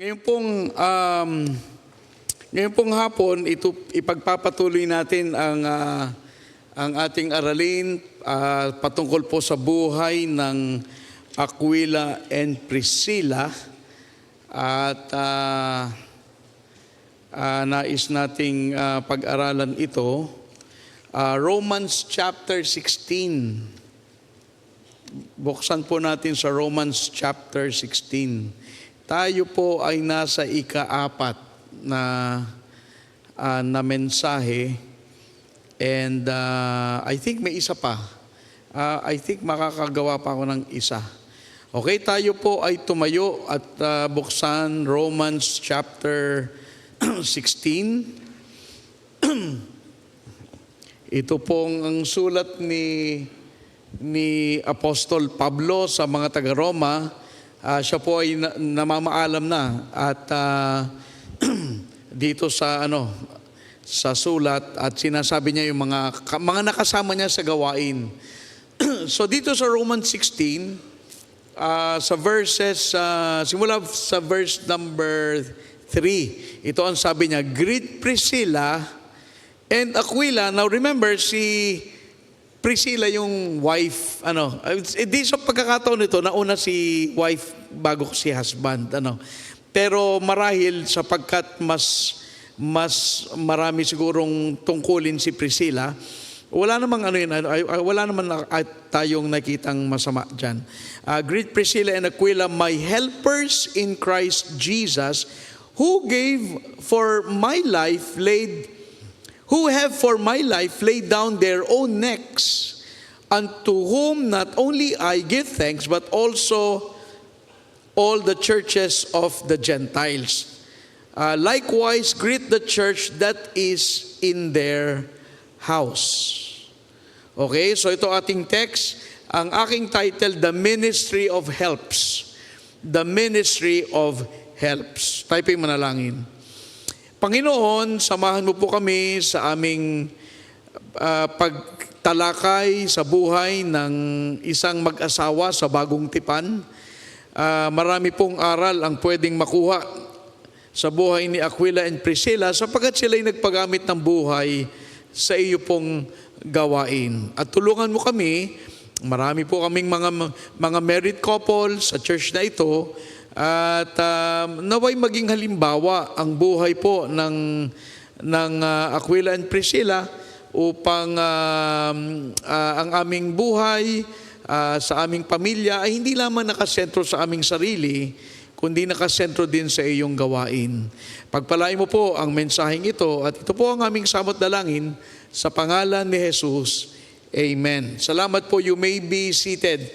Ngayon pong, ngayon pong hapon, ipagpapatuloy natin ang ating aralin patungkol po sa buhay ng Aquila and Priscilla. At nais nating pag-aralan ito. Romans chapter 16. Buksan po natin sa Romans chapter 16. Tayo po ay nasa ika-4 na mensahe, and I think may isa pa. I think makakagawa pa ako ng isa. Okay, tayo po ay tumayo at buksan Romans chapter 16. Ito pong ang sulat ni Apostol Pablo sa mga taga-Roma. Siya po ay namamaalam na at dito sa sa sulat, at sinasabi niya yung mga nakasama niya sa gawain. So dito sa Romans 16, sa verses simula sa verse number 3, ito ang sabi niya, "Greet Priscilla and Aquila." Now remember, si Priscilla yung wife, di sa pagkakataon nito, nauna si wife bago si husband, Pero marahil sapagkat mas marami sigurong tungkulin si Priscilla, wala namang wala naman tayong nakitang masama diyan. "Greet Priscilla and Aquila, my helpers in Christ Jesus, who have for my life laid down their own necks, unto whom not only I give thanks, but also all the churches of the Gentiles. Likewise, greet the church that is in their house." Okay, so ito ating text. Ang aking title, The Ministry of Helps. The Ministry of Helps. Tayo po'y manalangin. Panginoon, samahan mo po kami sa aming pagtalakay sa buhay ng isang mag-asawa sa Bagong Tipan. Marami pong aral ang pwedeng makuha sa buhay ni Aquila and Priscilla sapagkat sila'y nagpagamit ng buhay sa iyo pong gawain. At tulungan mo kami, marami po kaming mga married couple sa church na ito, at naway maging halimbawa ang buhay po ng Aquila and Priscilla upang ang aming buhay sa aming pamilya ay hindi lamang nakasentro sa aming sarili, kundi nakasentro din sa iyong gawain. Pagpalain mo po ang mensaheng ito, at ito po ang aming samot dalangin sa pangalan ni Jesus. Amen. Salamat po. You may be seated.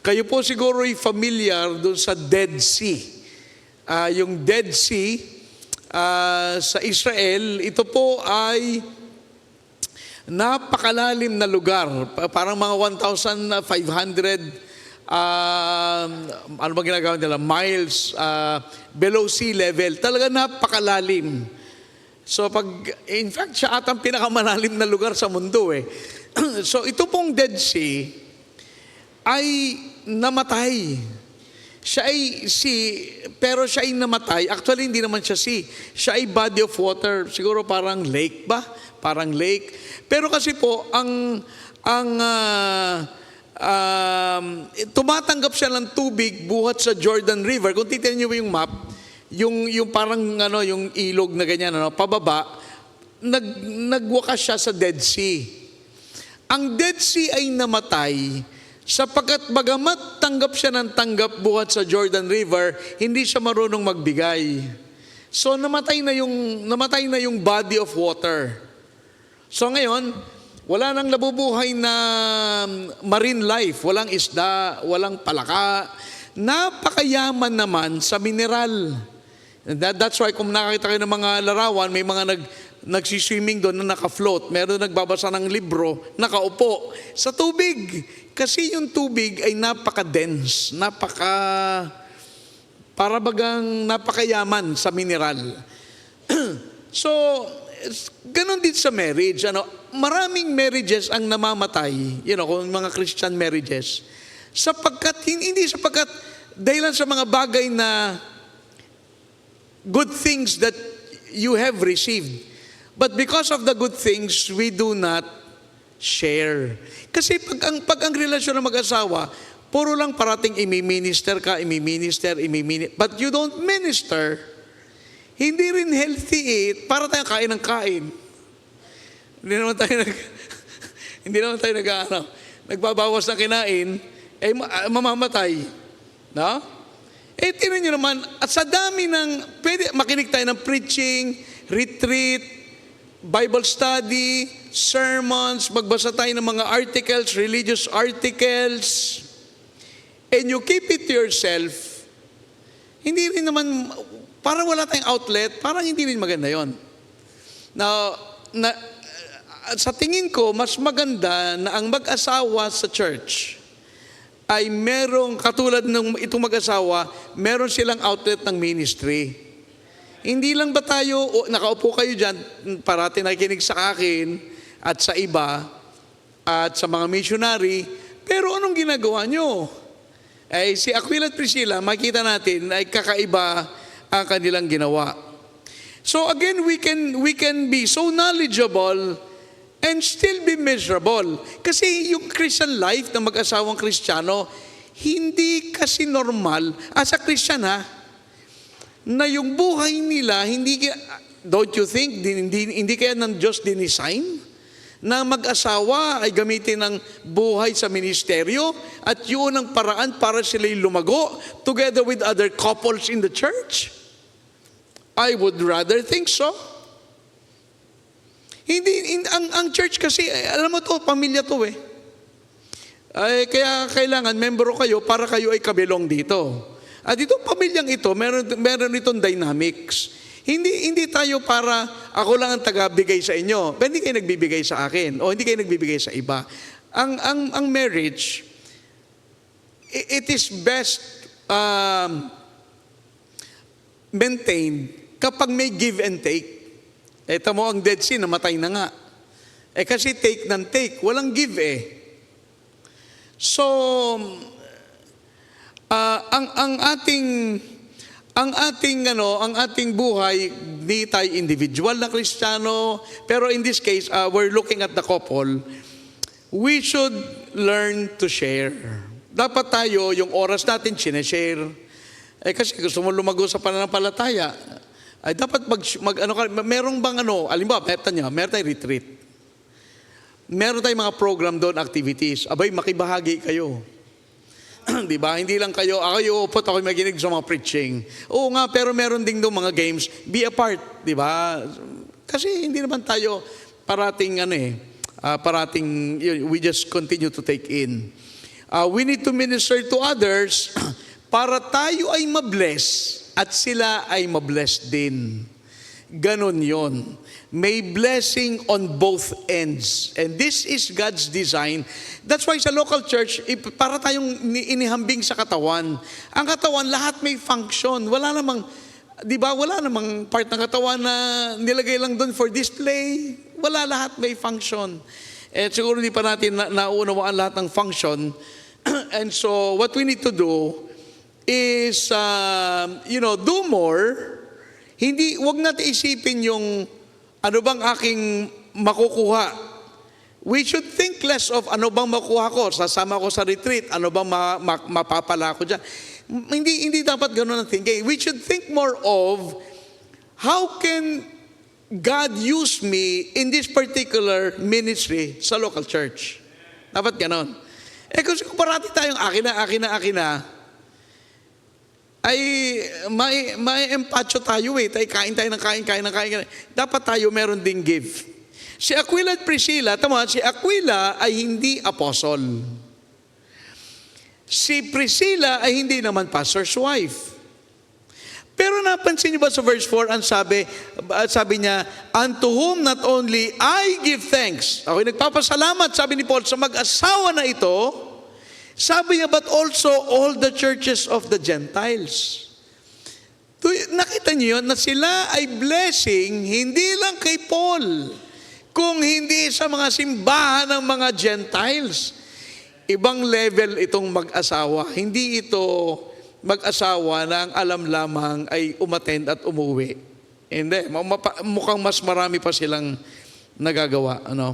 Kayo po siguro ay familiar doon sa Dead Sea. Yung Dead Sea sa Israel, ito po ay napakalalim na lugar. Parang mga 1,500 ginagawa nila? Miles below sea level. Talaga napakalalim. So in fact, siya atang pinakamalalim na lugar sa mundo eh. So ito pong Dead Sea ay namatay. Pero siya ay namatay. Actually, hindi naman siya sea. Siya ay body of water. Siguro parang lake ba? Parang lake. Pero kasi po, tumatanggap siya ng tubig buhat sa Jordan River. Kung titignan niyo yung map, yung parang yung ilog na ganyan, pababa, nagwakas siya sa Dead Sea. Ang Dead Sea ay namatay sapagkat bagamat tanggap siya ng tanggap buhat sa Jordan River, hindi siya marunong magbigay. So namatay na yung body of water. So ngayon, wala nang nabubuhay na marine life, walang isda, walang palaka. Napakayaman naman sa mineral. That's why kung nakakita kayo ng mga larawan, may mga nagsiswimming doon na naka-float. Meron nagbabasa ng libro, nakaupo sa tubig. Kasi yung tubig ay napaka-dense, napakayaman sa mineral. So, ganon din sa marriage. Maraming marriages ang namamatay, kung mga Christian marriages, hindi sapagkat dahilan sa mga bagay na good things that you have received. But because of the good things, we do not share. Kasi pag ang relasyon ng mag-asawa, puro lang parating imi-minister ka, but you don't minister, hindi rin healthy para tayong kain ng kain. Hindi naman tayo nagbabawas ng kinain, mamamatay. No? Tingnan nyo naman, at sa dami ng, pwede makinig tayo ng preaching, retreat, Bible study, sermons, magbasa tayo ng mga articles, religious articles, and you keep it to yourself, hindi rin naman, parang wala tayong outlet, parang hindi rin maganda yon. Now, sa tingin ko, mas maganda na ang mag-asawa sa church ay merong, katulad ng itong mag-asawa, meron silang outlet ng ministry. Hindi lang ba tayo, nakaupo kayo dyan, parati nakikinig sa akin at sa iba at sa mga missionary, pero anong ginagawa nyo? Ay si Aquila at Priscilla, makita natin ay kakaiba ang kanilang ginawa. So again, we can be so knowledgeable and still be miserable. Kasi yung Christian life ng mag-asawang Kristiyano, hindi kasi normal, as a Christian na yung buhay nila, don't you think, hindi kaya ng Diyos dinesign na mag-asawa ay gamitin ng buhay sa ministeryo at yun ang paraan para sila'y lumago together with other couples in the church? I would rather think so. Ang church kasi, alam mo to, pamilya to Ay, kaya kailangan membro kayo para kayo ay kabilong dito. At itong pamilyang ito, meron itong dynamics. Hindi tayo para ako lang ang taga-bigay sa inyo. Pero hindi kayo nagbibigay sa akin o hindi kayo nagbibigay sa iba. Ang marriage, it is best maintained kapag may give and take. Ito mo ang Dead Sea, namatay na nga. Kasi take ng take, walang give So, ang ating buhay, di tayo individual na Kristiyano, pero in this case, we're looking at the couple. We should learn to share. Dapat tayo, yung oras natin, sineshare. Kasi gusto mo lumago sa pananampalataya, ay dapat merong bang alimbawa, meron tayong retreat. Meron tayong mga program doon, activities. Abay, makibahagi kayo. Di ba? Hindi lang kayo, upot ako maginig sa mga preaching. Oo nga, pero meron ding doon mga games. Be a part, di ba? Kasi hindi naman tayo parating, we just continue to take in. We need to minister to others para tayo ay mabless at sila ay mabless din. Ganon yon. May blessing on both ends. And this is God's design. That's why sa local church, para tayong inihambing sa katawan. Ang katawan, lahat may function. Wala namang part ng katawan na nilagay lang doon for display. Wala, lahat may function. At siguro hindi pa natin naunawaan lahat ng function. And so, what we need to do is, do more. Wag natin isipin yung ano bang aking makukuha. We should think less of ano bang makuha ko, sasama ko sa retreat, ano bang mapapala ko dyan. Hindi dapat ganun ang thinking. We should think more of how can God use me in this particular ministry sa local church. Dapat ganun. Kasi kung parati tayong akin na, ay may empacho tayo tayo kain ng kain. Dapat tayo meron ding give. Si Aquila at Priscilla, si Aquila ay hindi apostle. Si Priscilla ay hindi naman pastor's wife. Pero napansin niyo ba sa verse 4, ang sabi niya, unto whom not only I give thanks. Ako'y nagpapasalamat, sabi ni Paul, sa mag-asawa na ito. Sabi niya, but also all the churches of the Gentiles. Nakita niyo yun, na sila ay blessing, hindi lang kay Paul, kung hindi sa mga simbahan ng mga Gentiles. Ibang level itong mag-asawa. Hindi ito mag-asawa na ang alam lamang ay umattend at umuwi. Hindi, mukhang mas marami pa silang nagagawa. Ano?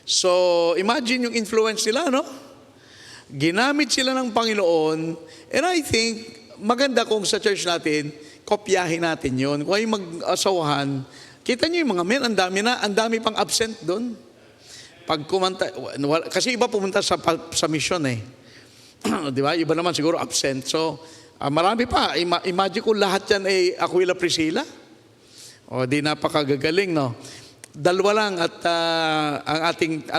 So, imagine yung influence nila, no? Ginamit sila ng Panginoon, and I think, maganda kung sa church natin, kopyahin natin yun. Kung ay mag-asawahan, kita nyo yung mga men, ang dami pang absent doon. Pag kumanta, kasi iba pumunta sa mission eh. Di ba? Iba naman siguro absent. So, marami pa. Imagine kung lahat yan ay Aquila Priscilla. O, di napakagagaling, no? Dalawa lang at ang ating,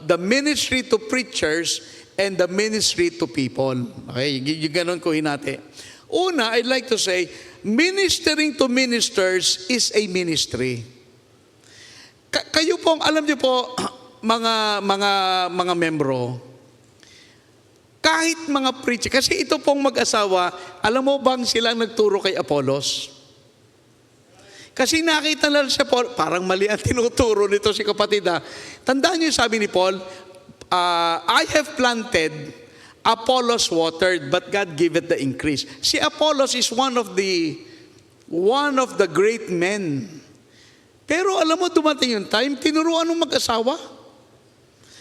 the ministry to preachers and the ministry to people. Okay? Yung ganun ko hinati. Una, I'd like to say, ministering to ministers is a ministry. Kayo pong, alam niyo po, mga membro, kahit mga preacher, kasi ito pong mag-asawa, alam mo bang silang nagturo kay Apollos? Kasi nakita na siya, Paul, parang mali ang tinuturo nito si kapatid. Tandaan niyo yung sabi ni Paul, I have planted, Apollos watered, but God giveth the increase. Si Apollos is one of the great men. Pero alam mo, dumating yung time, tinuruan ng mag-asawa.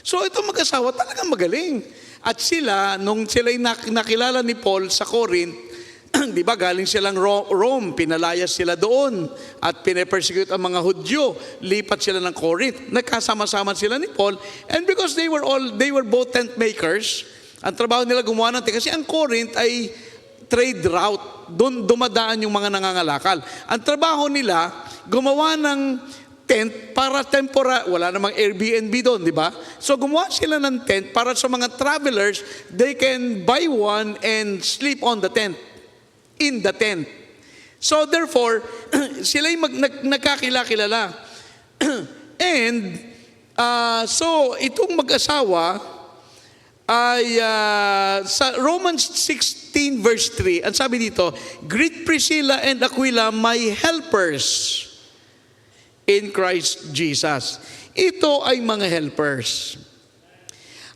So itong mag-asawa talagang magaling. At sila, nung sila'y nakilala ni Paul sa Corinth, di ba, galing silang Rome, pinalayas sila doon at pinapersecute ang mga Hudyo, lipat sila ng Corinth. Nagkasama-sama sila ni Paul, and because they were both tent makers, ang trabaho nila gumawa ng tent, kasi ang Corinth ay trade route, doon dumadaan yung mga nangangalakal. Ang trabaho nila, gumawa ng tent para wala namang Airbnb doon, di ba? So gumawa sila ng tent para sa mga travelers, they can buy one and sleep on the tent, in the tent. So therefore, sila'y nagkakilala. And so itong mag-asawa ay sa Romans 16 verse 3, ang sabi dito, greet Priscilla and Aquila, my helpers in Christ Jesus. Ito ay mga helpers.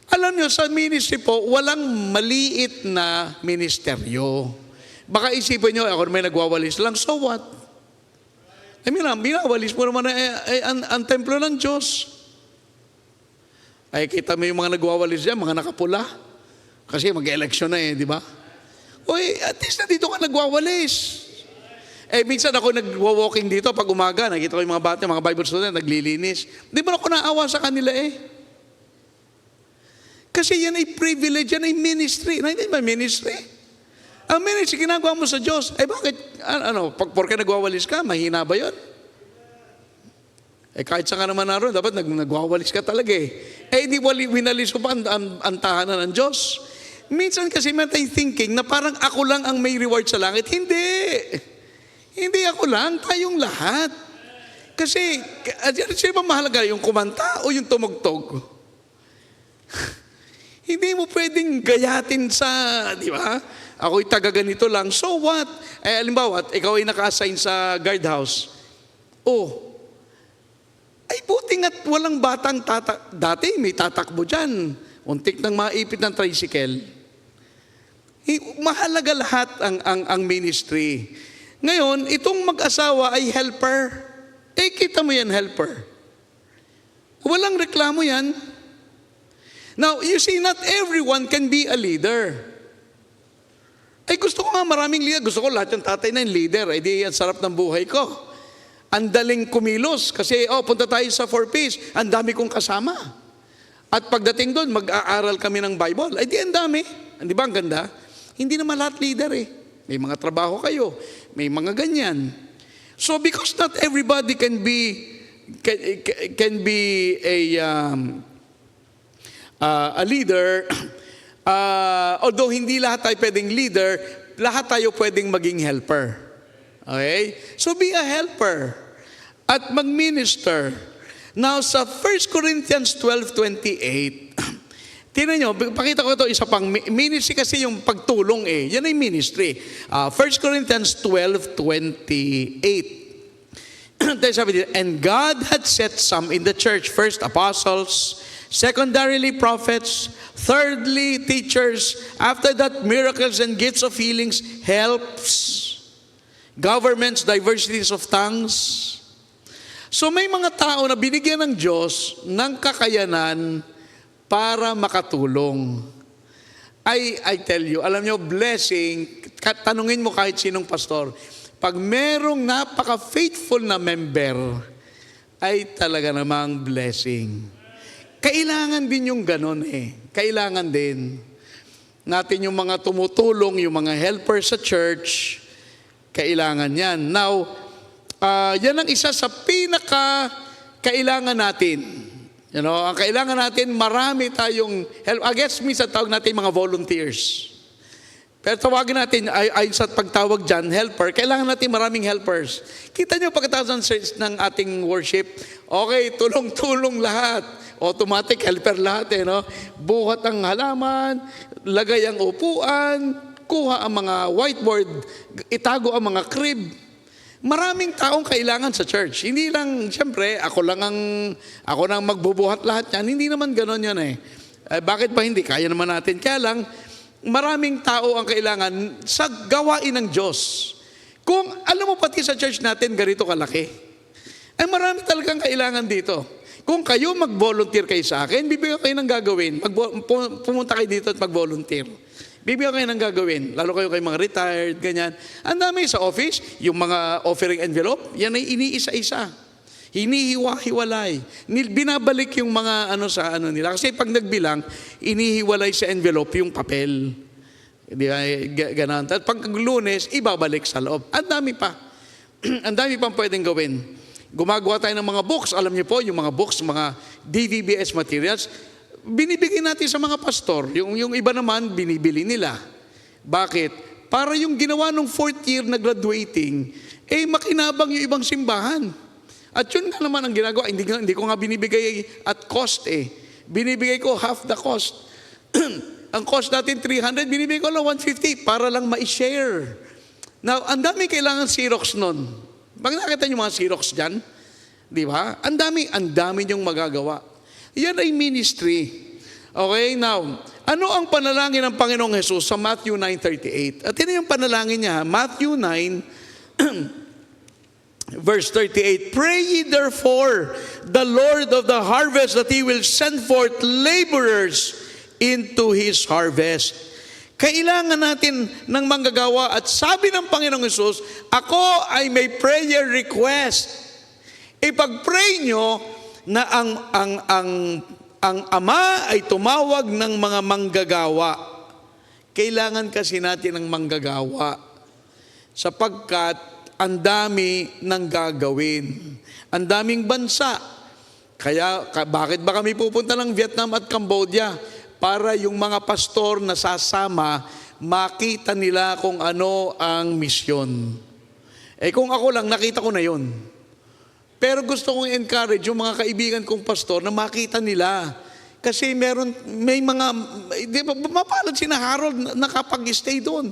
Alam nyo, sa ministry po, walang maliit na ministeryo. Baka isipin nyo, ako may nagwawalis lang, so what? I mean, binawalis mo naman ang templo ng Diyos. Ay, kita mo yung mga nagwawalis dyan, mga nakapula. Kasi mag-election na di ba? Uy, at least na dito ka nagwawalis. Minsan ako nagwa-walking dito pag umaga, nakita ko yung mga bata, mga Bible student, naglilinis. Di ba ako naawa sa kanila Kasi yan ay privilege, yan ay ministry. Hindi ba ministry? Ang ministry, ginagawa mo sa Diyos. Bakit? Porke nagwawalis ka, mahina ba yun? Kahit saan ka naman naroon, dapat nagwawalis ka talaga hindi winalis ko pa ang tahanan ng Diyos. Minsan kasi may thinking na parang ako lang ang may reward sa langit. Hindi ako lang, tayong lahat. Kasi, sino ba mahalaga, yung kumanta o yung tumugtog? Hindi mo pwedeng gayatin di ba? Ako'y taga-ganito lang, so what? Halimbawa, ikaw ay naka-assign sa guardhouse. Ay buti nga't walang batang dati may tatakbo dyan. Untik nang maipit ng tricycle. Mahalaga lahat ang ministry. Ngayon, itong mag-asawa ay helper. Kita mo yan, helper. Walang reklamo yan. Now, you see, not everyone can be a leader. Gusto ko nga maraming leader. Gusto ko lahat yung tatay na yung leader. Di ang sarap ng buhay ko. Ang daling kumilos. Kasi, punta tayo sa 4Ps. Ang dami kong kasama. At pagdating doon, mag-aaral kami ng Bible. Di ang dami. Di ba ang ganda? Hindi naman lahat leader May mga trabaho kayo. May mga ganyan. So because not everybody can be a leader, although hindi lahat tayo pwedeng leader, lahat tayo pwedeng maging helper. Okay? So be a helper at mag-minister. Now sa 1 Corinthians 12:28, tingnan nyo, pakita ko ito isa pang ministry kasi yung pagtulong yan ay ministry. 1 Corinthians 12:28. Sabi dito, and God had set some in the church, first apostles, Secondarily, prophets. Thirdly, teachers. After that, miracles and gifts of healings, helps. Governments, diversities of tongues. So may mga tao na binigyan ng Diyos ng kakayanan para makatulong. I tell you, alam nyo, blessing, tanungin mo kahit sinong pastor, pag merong napaka-faithful na member, ay talaga namang blessing. Kailangan din yung ganon Kailangan din natin yung mga tumutulong, yung mga helpers sa church, kailangan yan. Now, yan ang isa sa pinaka-kailangan natin. Ang kailangan natin, marami tayong help. I guess minsan tawag natin mga volunteers. Pero tawagin natin, ay sa pagtawag dyan, helper, kailangan natin maraming helpers. Kita nyo pagkatapos ng ating worship, okay, tulong-tulong lahat. Automatic helper lahat Buhat ang halaman, lagay ang upuan, kuha ang mga whiteboard, itago ang mga crib. Maraming taong kailangan sa church. Hindi lang, siyempre, ako nang magbubuhat lahat yan. Hindi naman ganon yan bakit pa hindi? Kaya naman natin. Kaya lang, maraming tao ang kailangan sa gawain ng Diyos. Kung, alam mo pati sa church natin, ganito kalaki. Ay marami talagang kailangan dito. Kung kayo mag-volunteer kayo sa akin, bibigyan kayo ng gagawin. Pumunta kayo dito at mag-volunteer. Bibigyan kayo ng gagawin. Lalo kayo mga retired, ganyan. Ang dami sa office, yung mga offering envelope, yan ay iniisa-isa. Hinihiwa-hiwalay. Binabalik yung mga sa nila. Kasi pag nagbilang, inihiwalay sa envelope yung papel. Di ba? Ganon. At pag Lunes, ibabalik sa loob. Ang dami pa. Ang dami pang pwedeng gawin. Gumagawa tayo ng mga books. Alam niyo po, yung mga books, mga DVBS materials, binibigay natin sa mga pastor. Yung iba naman, binibili nila. Bakit? Para yung ginawa nung 4th year na graduating, makinabang yung ibang simbahan. At yun nga naman ang ginagawa. Hindi ko nga binibigay at cost Binibigay ko half the cost. Ang cost natin 300, binibigay ko lang 150 para lang ma-share. Now, ang dami kailangan Xerox nun. Pag nakita niyo mga Xerox dyan, di ba? Ang dami niyong magagawa. Yan ay ministry. Okay, now, ano ang panalangin ng Panginoong Jesus sa Matthew 9:38? At yun yung panalangin niya, Matthew 9, verse 38, pray ye therefore the Lord of the harvest that He will send forth laborers into His harvest. Kailangan natin ng manggagawa at sabi ng Panginoong Hesus, ako ay may prayer request. Ipag-pray nyo na ang Ama ay tumawag ng mga manggagawa. Kailangan kasi natin ng manggagawa sapagkat ang dami ng gagawin. Ang daming bansa. Kaya bakit ba kami pupunta ng Vietnam at Cambodia? Para yung mga pastor na sasama, makita nila kung ano ang misyon. Kung ako lang, nakita ko na yun. Pero gusto kong encourage yung mga kaibigan kong pastor na makita nila. Kasi may mga, di ba, mapalad sina Harold nakapag-stay doon.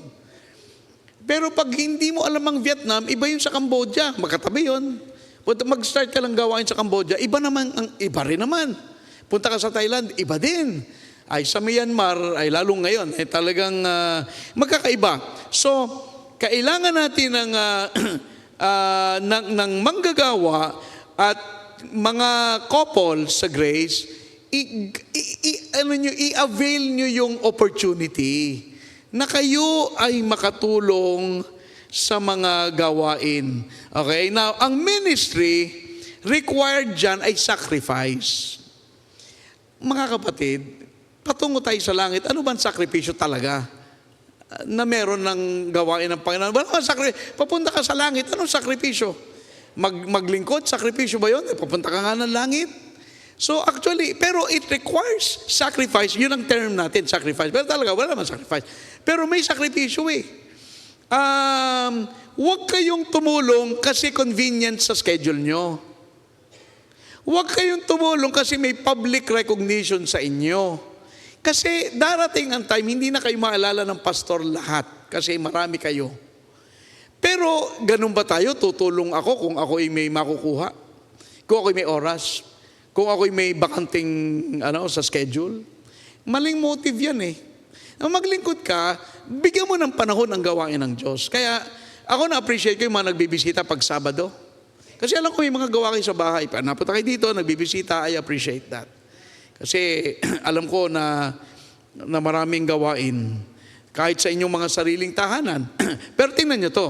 Pero pag hindi mo alam ang Vietnam, iba yun sa Cambodia. Magkatabi yun. Mag-start ka lang gawain sa Cambodia, iba rin naman. Punta ka sa Thailand, iba din. Ay sa Myanmar, ay lalong ngayon, talagang magkakaiba. So, kailangan natin ng manggagawa at mga couple sa Grace, i-avail nyo yung opportunity na kayo ay makatulong sa mga gawain. Okay? Now, ang ministry required dyan ay sacrifice. Mga kapatid, patungo tayo sa langit, ano bang sakripisyo talaga na meron ng gawain ng Panginoon? Papunta ka sa langit, anong sakripisyo? Maglingkod, sakripisyo ba yun? Papunta ka nga ng langit. So actually, pero it requires sacrifice. Yun ang term natin, sacrifice. Pero talaga, wala naman sacrifice. Pero may sakripisyo Huwag kayong tumulong kasi convenient sa schedule nyo. Huwag kayong tumulong kasi may public recognition sa inyo. Kasi darating ang time, hindi na kayo maalala ng pastor lahat kasi marami kayo. Pero ganun ba tayo? Tutulong ako kung ako ay may makukuha? Kung ako ay may oras? kung ako'y may bakanting sa schedule. Maling motive yan eh. Nang maglingkod ka, bigyan mo ng panahon ang gawain ng Diyos. Kaya ako na-appreciate ko yung mga nagbibisita pag Sabado. Kasi alam ko may mga gawa kayo sa bahay. Pag napunta kayo dito, nagbibisita, I appreciate that. Kasi alam ko na maraming gawain kahit sa inyong mga sariling tahanan. Pero tingnan nyo to.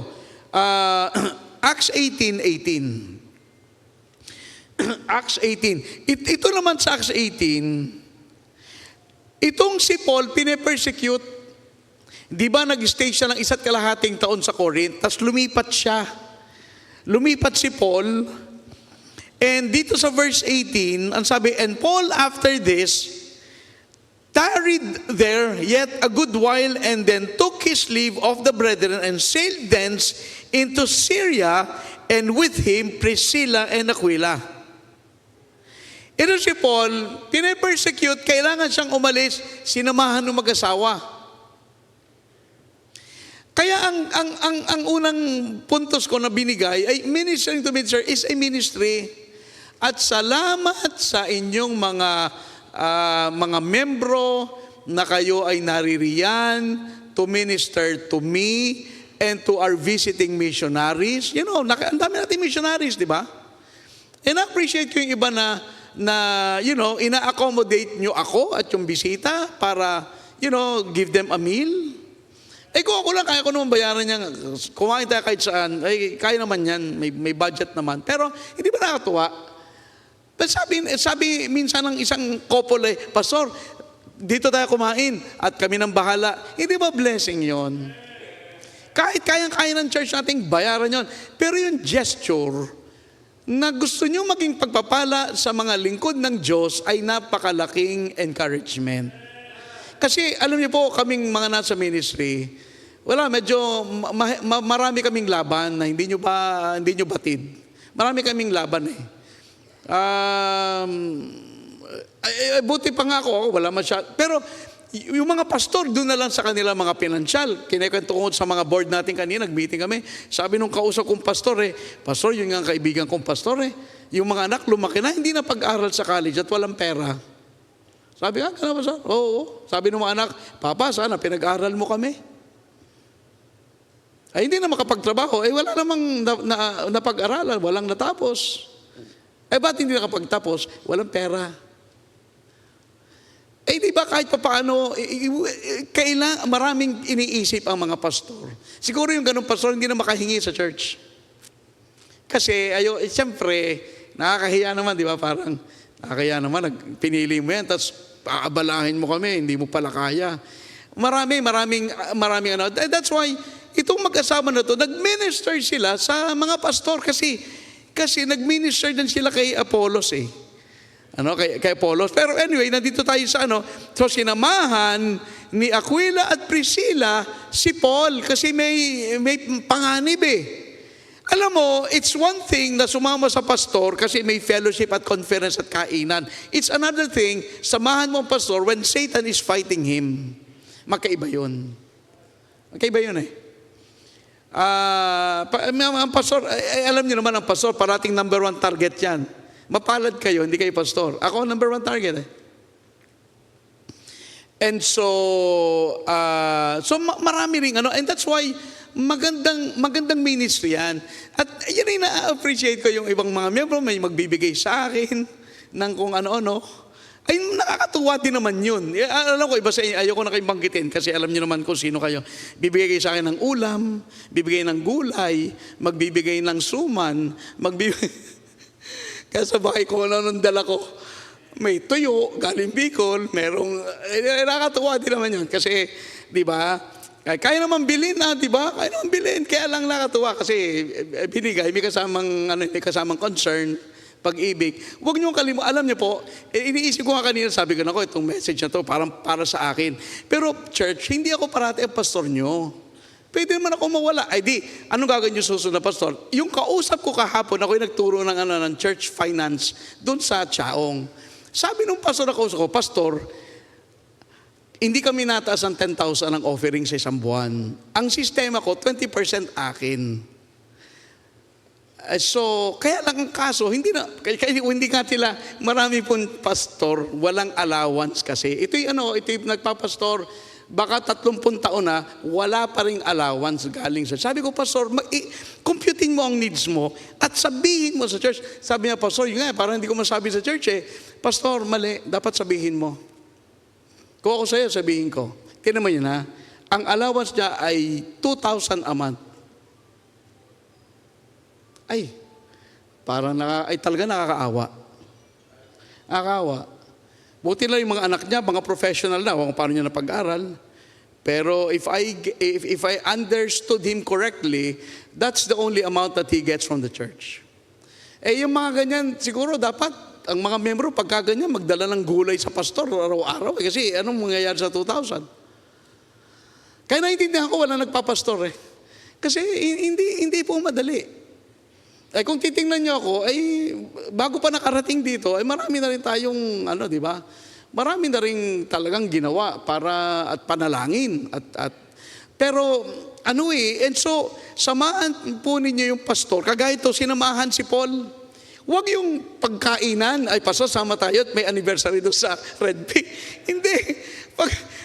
Acts 18:18. Acts 18. Ito naman sa Acts 18, itong si Paul, pine-persecute. Di ba nag-stay siya ng 1.5 taon sa Corinth, tapos lumipat siya. Lumipat si Paul. And dito sa verse 18, ang sabi, and Paul after this, tarried there yet a good while, and then took his leave of the brethren, and sailed thence into Syria, and with him Priscilla and Aquila. Ito si Paul, pine-persecute, kailangan siyang umalis, sinamahan ng mag-asawa. Kaya ang unang puntos ko na binigay ay ministering to minister is a ministry. At salamat sa inyong mga membro na kayo ay naririyan to minister to me and to our visiting missionaries. You know, ang dami nating missionaries, di ba? And I appreciate ko yung iba na ina-accommodate nyo ako at yung bisita para, give them a meal. Kung ako lang, kaya ko naman bayaran niya. Kumain tayo kahit saan. Kaya naman yan. May budget naman. Pero, hindi ba nakakatuwa? But sabi minsan ng isang couple, Pastor, dito tayo kumain at kami nang bahala. Hindi ba blessing yon? Kahit kayang-kaya ng church nating bayaran yon. Pero yung gesture na gusto nyo maging pagpapala sa mga lingkod ng Diyos ay napakalaking encouragement. Kasi alam niyo po, kaming mga nasa ministry, medyo marami kaming laban na hindi nyo batid. Marami kaming laban eh. Buti pa nga ako, wala masyado. Pero yung mga pastor, doon na lang sa kanila mga pinansyal. Kinikwento ko sa mga board natin kanina, nag-meeting kami. Sabi nung kausap kong pastor Pastor, yun nga ang kaibigan kong pastor yung mga anak lumaki na, hindi na pag-aral sa college at walang pera. Sabi ka, ba sir? Oo. Sabi ng mga anak, Papa, sana pinag-aral mo kami. Ay, hindi na makapagtrabaho. Wala namang napag-aralan, walang natapos. Ba't hindi nakapagtapos? Walang pera. Di ba kahit paano, maraming iniisip ang mga pastor. Siguro yung ganung pastor hindi na makahingi sa church. Kasi, siyempre, nakakahiya naman, di ba? Parang, nakakahiya naman, pinili mo yan, tapos paabalahin mo kami, hindi mo pala kaya. Maraming That's why, itong mag-asawa na to, nag-minister sila sa mga pastor kasi nag-minister din sila kay Apollos kay Apollos. Pero anyway, nandito tayo sa so sinamahan ni Aquila at Priscilla si Paul kasi may panganib Alam mo, it's one thing na sumama sa pastor kasi may fellowship at conference at kainan. It's another thing, samahan mo ang pastor when Satan is fighting him. Magkaiba yun. Magkaiba yun ang pastor, alam niyo naman ang pastor, parating number 1 target yan. Mapalad kayo, hindi kayo pastor. Ako number 1 target And so marami ring and that's why magandang ministry yan. At yun ay na-appreciate ko yung ibang mga miyembro, may magbibigay sa akin ng kung ano-ano. Ay, nakakatuwa din naman yun. Alam ko, iba sa inyo, ayoko na kayong banggitin kasi alam niyo naman kung sino kayo. Bibigay kayo sa akin ng ulam, bibigay ng gulay, magbibigay ng suman, kasabay ko nung dala ko. May tuyo, galing Bicol, nakakatuwa din naman yun. Kasi, di ba, kaya naman bilhin di ba? Kaya naman bilhin. Kaya lang nakatuwa kasi binigay, may kasamang concern, pag-ibig. Huwag niyo kalimutan. Alam niyo po, iniisip ko nga kanina, sabi ko itong message na to, parang para sa akin. Pero church, hindi ako parati ang pastor niyo. Pwede naman ako mawala. Anong gagawin niyo susunod na pastor? Yung kausap ko kahapon, ako'y nagturo ng church finance doon sa Chaong. Sabi nung pastor na kausap ko, Pastor, hindi kami nataas ng 10,000 ang offering sa isang buwan. Ang sistema ko, 20% akin. So, kaya lang ang kaso, kaya hindi nga sila, marami pong pastor, walang allowance kasi. Ito'y nagpapastor, baka 30 taon na, wala pa ring allowance galing sa. Sabi ko, Pastor, computing mo ang needs mo at sabihin mo sa church. Sabi niya, Pastor, yun nga, parang hindi ko masabi sa church eh. Pastor, mali, dapat sabihin mo. Kung ako sa'yo, sabihin ko. Tingnan mo yun ha, ang allowance niya ay 2,000 a month. Ay, talaga nakakaawa. Nakakaawa. Buti lang yung mga anak niya, mga professional na, kung paano niya napag-aral. Pero if I understood him correctly, that's the only amount that he gets from the church. Yung mga ganyan, siguro dapat, ang mga membro, pagka ganyan, magdala ng gulay sa pastor araw-araw. Kasi anong mangyayari sa 2,000? Kaya naiintindihan ko, wala nagpapastor eh. Kasi hindi po madali. Kung titingnan niyo ako, bago pa nakarating dito, marami na rin tayong, di ba? Marami na rin talagang ginawa para at panalangin. Pero, and so, samaan po ninyo yung pastor. Kagaya ito, sinamahan si Paul. Huwag yung pagkainan, pastor, sama tayo at may anniversary doon sa Red Peak. Hindi.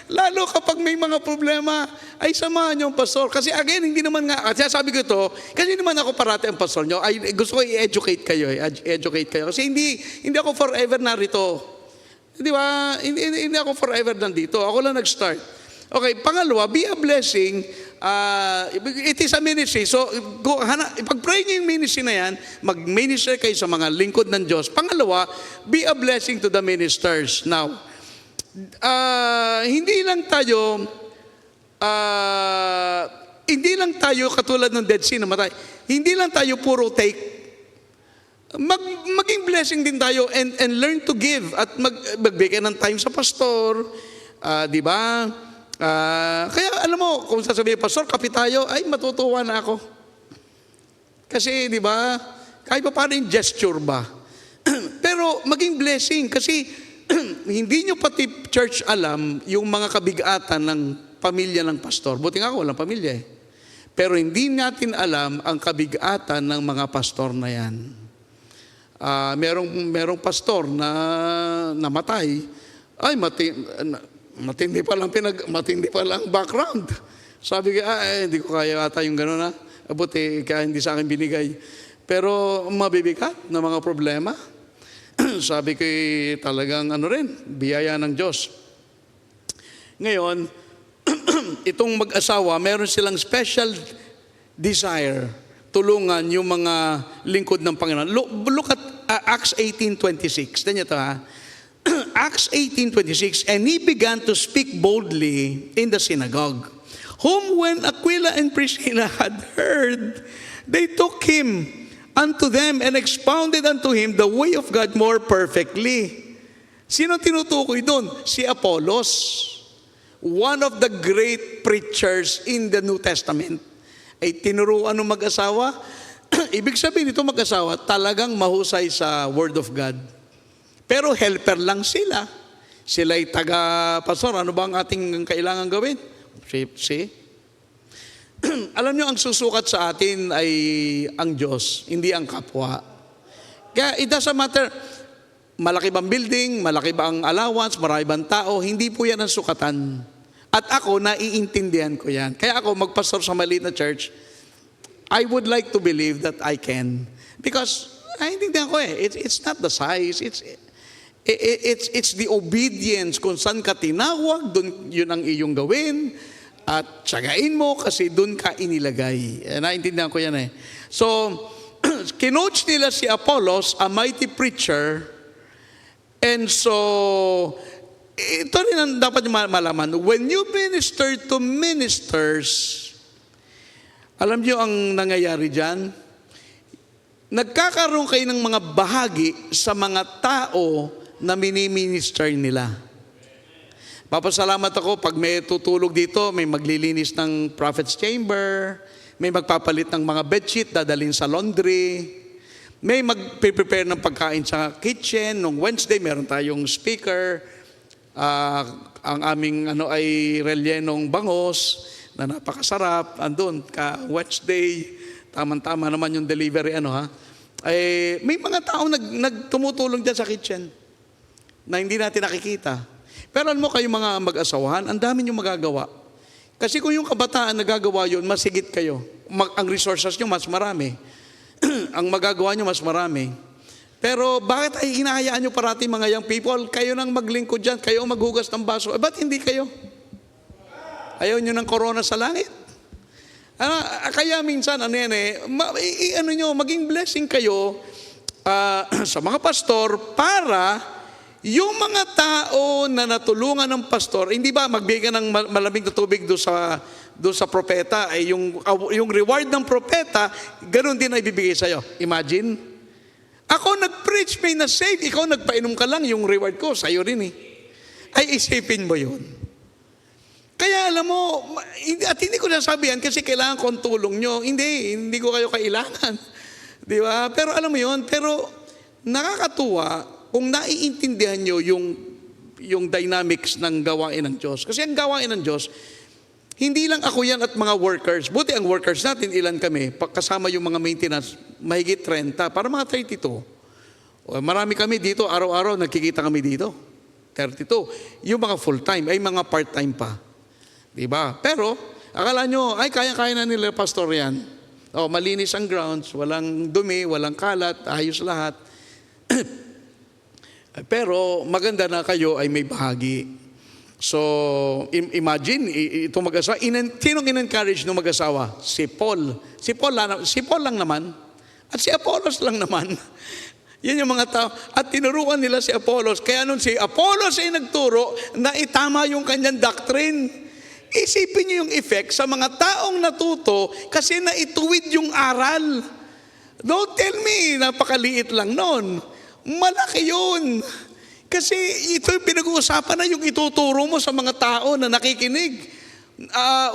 Lalo kapag may mga problema, ay samahan niyo ang pastor. Kasi again, hindi naman nga, kasi sabi ko ito, kasi naman ako parati ang pastor niyo, gusto ko i-educate kayo. Educate kayo. Kasi hindi ako forever narito. Di ba? Hindi ako forever nandito. Ako lang nag-start. Okay, pangalawa, be a blessing. It is a ministry. So, ipag-pray niyo yung ministry na yan, mag-minister kayo sa mga lingkod ng Diyos. Pangalawa, be a blessing to the ministers. Now, hindi lang tayo katulad ng Dead Sea na matay. Hindi lang tayo puro take. Maging blessing din tayo and learn to give at magbigay ng time sa pastor, di ba? Kaya alam mo, kung sasabihin, Pastor, kape tayo, ay matutuwa na ako. Kasi, di ba, kahit pa paano yung gesture ba? Pero maging blessing kasi hindi nyo pati church alam yung mga kabigatan ng pamilya ng pastor. Buti nga ako, walang pamilya eh. Pero hindi natin alam ang kabigatan ng mga pastor na yan. Merong pastor na namatay, ay matindi pa lang background. Sabi ko, hindi ko kaya ata yung gano'n na. Buti, kaya hindi sa akin binigay. Pero mabibigat na mga problema. Sabi ko talagang biyaya ng Diyos. Ngayon, itong mag-asawa, meron silang special desire, tulungan yung mga lingkod ng Panginoon. Look at Acts 18:26. Tignan niyo ito ha. Acts 18:26, and he began to speak boldly in the synagogue, whom when Aquila and Priscilla had heard, they took him unto them and expounded unto him the way of God more perfectly. Sino tinutukoy doon? Si Apollos, one of the great preachers in the New Testament. Ay tinuruan ng mag-asawa. Ibig sabihin nito mag-asawa, talagang mahusay sa Word of God. Pero helper lang sila. Sila'y Pastor, ano ba ang ating kailangan gawin? See? Alam nyo, ang susukat sa atin ay ang Diyos, hindi ang kapwa. Kaya it doesn't matter, malaki bang building, malaki ba ang allowance, marami bang tao, hindi po yan ang sukatan. At ako, naiintindihan ko yan. Kaya ako, magpastor sa maliit na church, I would like to believe that I can. Because, naiintindihan ko it's not the size, it's the obedience. Kung saan ka tinawag, dun, yun ang iyong gawin. At tsagain mo kasi doon ka inilagay. Naintindihan ko yan eh. So, kinoach nila si Apollos, a mighty preacher. And so, ito rin ang dapat malaman. When you minister to ministers, alam niyo ang nangyayari dyan? Nagkakaroon kayo ng mga bahagi sa mga tao na mini-minister nila. Papasalamat ako pag may tutulog dito, may maglilinis ng prophet's chamber, may magpapalit ng mga bedsheet, dadalhin sa laundry, may mag-prepare ng pagkain sa kitchen. Nung Wednesday, meron tayong speaker. Ang aming ay rellenong bangos na napakasarap. Andun ka Wednesday. Tama-tama naman yung delivery, may mga taong nagtumutulong dyan sa kitchen na hindi natin nakikita. Pero alam mo kayong mga mag-asawahan, ang dami nyo magagawa. Kasi kung yung kabataan nagagawa yun, mas higit kayo. Ang resources nyo mas marami. Ang magagawa nyo mas marami. Pero bakit ay hinahayaan nyo parati mga young people? Kayo nang maglingkod dyan, kayo ang maghugas ng baso. Ba't hindi kayo? Ayaw nyo ng corona sa langit? Kaya minsan, maging blessing kayo sa mga pastor para yung mga tao na natulungan ng pastor, hindi ba magbigay ka ng malamig na tubig doon sa propeta, ay yung reward ng propeta, ganun din ay bibigay sa'yo. Imagine, ako nag-preach, may na-save, ikaw nagpainom ka lang, yung reward ko, sa'yo rin Ay isipin mo yun. Kaya alam mo, at hindi ko nasabihan kasi kailangan ko ang tulong nyo. Hindi ko kayo kailangan. Di ba? Pero alam mo yun, pero nakakatuwa kung naiintindihan nyo yung dynamics ng gawain ng Diyos. Kasi ang gawain ng Diyos, hindi lang ako yan at mga workers. Buti ang workers natin, ilan kami, kasama yung mga maintenance, mahigit 30, para mga 32. Marami kami dito, araw-araw nagkikita kami dito. 32. Yung mga full-time, ay mga part-time pa. Diba? Pero, akala nyo, ay kaya-kaya na nila pastor yan. Malinis ang grounds, walang dumi, walang kalat, ayos lahat. Pero, maganda na kayo ay may bahagi. So, imagine, itong mag-asawa, sinong in-encourage ng mag-asawa? Si Paul. Si Paul lang naman. At si Apollos lang naman. Yan yung mga tao. At tinuruan nila si Apollos. Kaya nung si Apollos ay nagturo, na itama yung kanyang doctrine. Isipin niyo yung effect sa mga taong natuto kasi naituwid yung aral. Don't tell me, napakaliit lang nun. Malaki yun. Kasi ito yung pinag-uusapan na yung ituturo mo sa mga tao na nakikinig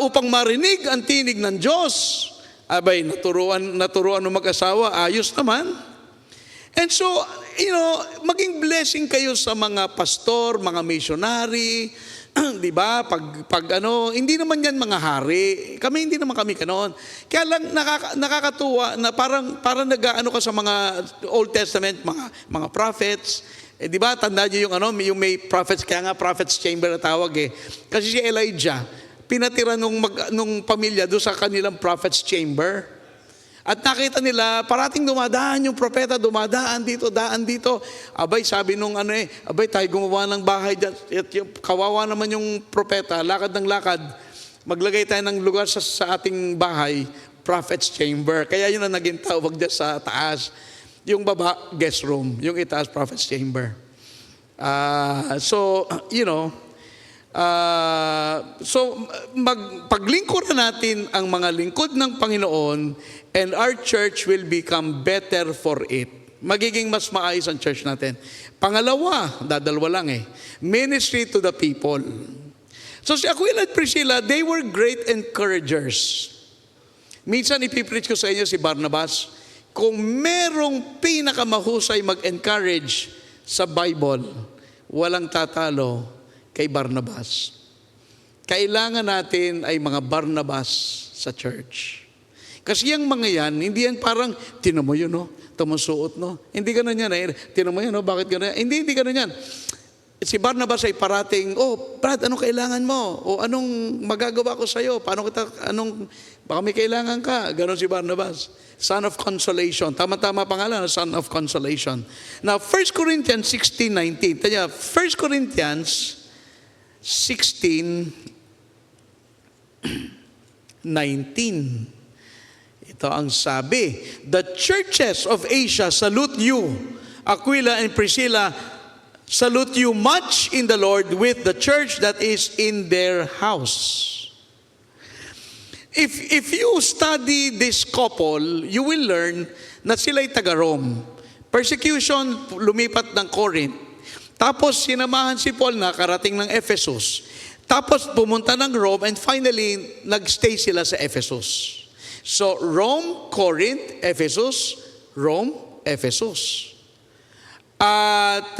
upang marinig ang tinig ng Diyos. Abay, naturuan ng mag-asawa, ayos naman. And so, maging blessing kayo sa mga pastor, mga missionary, di ba? Hindi naman yan mga hari. Hindi naman kami kanon. Kaya lang nakakatuwa na parang nag-ano ka sa mga Old Testament, mga prophets. Di ba? Tandaan niyo yung may prophets, kaya nga prophets chamber na tawag Kasi si Elijah, pinatira nung pamilya doon sa kanilang prophets chamber. At nakita nila, parating dumadaan yung propeta, daan dito. Abay, sabi nung abay, tayo gumawa ng bahay dyan. Kawawa naman yung propeta, lakad ng lakad. Maglagay tayo ng lugar sa ating bahay, prophet's chamber. Kaya yun ang naging tawag dyan sa taas. Yung baba, guest room. Yung itaas, prophet's chamber. Paglingkuran natin ang mga lingkod ng Panginoon, and our church will become better for it. Magiging mas maayos ang church natin. Pangalawa, dadalwa lang ministry to the people. So si Aquila at Priscilla, they were great encouragers. Minsan ipipreach ko sa inyo si Barnabas, kung merong pinakamahusay mag-encourage sa Bible, walang tatalo kay Barnabas. Kailangan natin ay mga Barnabas sa church. Kasi yung mga yan, hindi yan parang, tinan mo yun, tumusuot, Hindi ganun yan, tinan mo yun, bakit ganun yan? Hindi ganun yan. Si Barnabas ay parating, Brad, anong kailangan mo? O anong magagawa ko sa'yo? Baka may kailangan ka. Ganon si Barnabas. Son of consolation. Tama-tama pangalan, son of consolation. Now, 1 Corinthians 16:19. Tanya, 1 Corinthians 16:19. Ito ang sabi, the churches of Asia salute you. Aquila and Priscilla salute you much in the Lord with the church that is in their house. If you study this couple, you will learn na sila'y taga-Rome. Persecution, lumipat ng Corinth. Tapos sinamahan si Paul na karating ng Ephesus. Tapos pumunta ng Rome and finally nagstay sila sa Ephesus. So, Rome, Corinth, Ephesus, Rome, Ephesus. At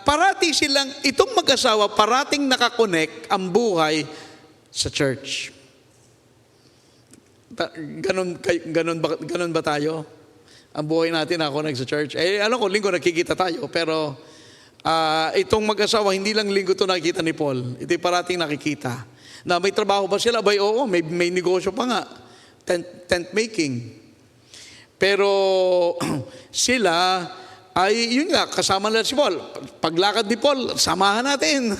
parati silang, itong mag-asawa, parating nakakonect ang buhay sa church. Ganun ba tayo? Ang buhay natin ako nagsa-church. Alam ko, linggo nakikita tayo, pero itong mag-asawa, hindi lang linggo to nakikita ni Paul. Ito'y parating nakikita. Na may trabaho ba sila? Abay, oo, may negosyo pa nga. Tent making. Pero sila ay, yun nga, kasama nila si Paul. Paglakad ni Paul, samahan natin.